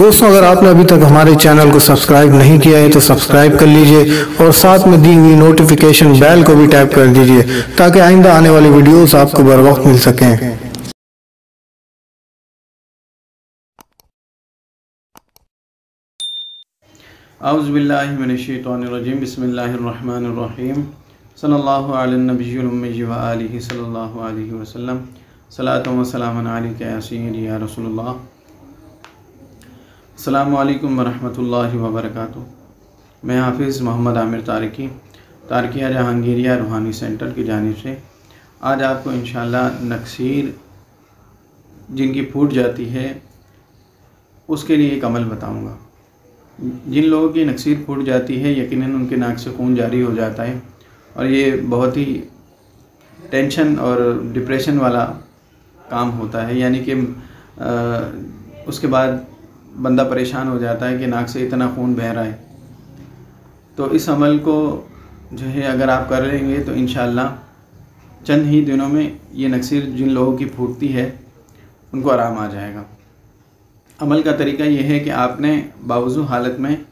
दोस्तों, अगर आपने अभी तक हमारे चैनल को सब्सक्राइब नहीं किया है तो सब्सक्राइब कर लीजिए और साथ में दी हुई नोटिफिकेशन बेल को भी टैप कर दीजिए ताकि आइंदा आने वाली वीडियोस आपको बर वक्त मिल सकें। औज़ु बिल्लाहि मिनश्शैतानिर्रजीम बिस्मिल्लाहिर्रहमानिर्रहीम सल्लल्लाहु अला नबिय्यिल उम्मी व आलिहि सल्लल्लाहु अलैहि वसल्लम सलातु व सलामुन अलैका या सय्यदी या रसूलल्लाह। अस्सलामु अलैकुम व रहमतुल्लाहि व बरकातुहू। मैं हाफिज़ मोहम्मद आमिर तारकिया जहांगीरिया रूहानी सेंटर की जानिब से आज आपको इंशाअल्लाह नक्सीर जिनकी फूट जाती है उसके लिए एक अमल बताऊंगा। जिन लोगों की नक्सीर फूट जाती है यकीनन उनके नाक से खून जारी हो जाता है और ये बहुत ही टेंशन और डिप्रेशन वाला काम होता है, यानी कि उसके बाद बंदा परेशान हो जाता है कि नाक से इतना खून बह रहा है। तो इस अमल को जो है अगर आप कर लेंगे तो इंशाअल्लाह चंद ही दिनों में ये नक्सीर जिन लोगों की फूटती है उनको आराम आ जाएगा। अमल का तरीका यह है कि आपने बावुज़ू हालत में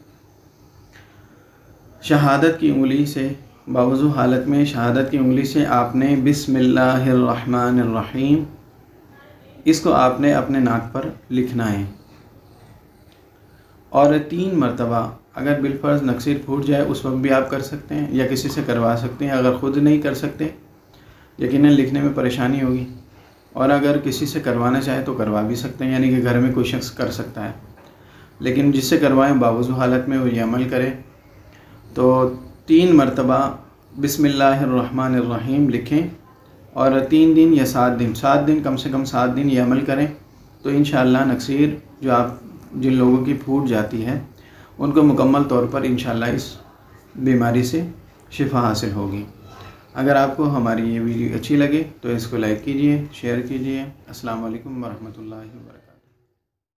शहादत की उंगली से आपने बिस्मिल्लाहिर्रहमानिर्रहीम इसको आपने अपने नाक पर लिखना है और 3 मरतबा, अगर बिलफर्ज नक्सीर फूट जाए उस वक्त भी आप कर सकते हैं या किसी से करवा सकते हैं। अगर ख़ुद नहीं कर सकते यकीनन लिखने में परेशानी होगी, और अगर किसी से करवाना चाहे तो करवा भी सकते हैं, यानी कि घर में कोई शख्स कर सकता है। लेकिन जिससे करवाएं बावुज़ू हालत में वो ये अमल करे तो 3 मरतबा बिस्मिल्लाहिर्रहमानिर्रहीम लिखें और 3 दिन या 7 दिन कम से कम 7 दिन ये अमल करें तो इंशाअल्लाह नक्सीर जिन लोगों की फूट जाती है उनको मुकम्मल तौर पर इंशाअल्लाह इस बीमारी से शिफा हासिल होगी। अगर आपको हमारी ये वीडियो अच्छी लगे तो इसको लाइक कीजिए, शेयर कीजिए। अस्सलाम वालेकुम व रहमतुल्लाहि व बरकातुहू।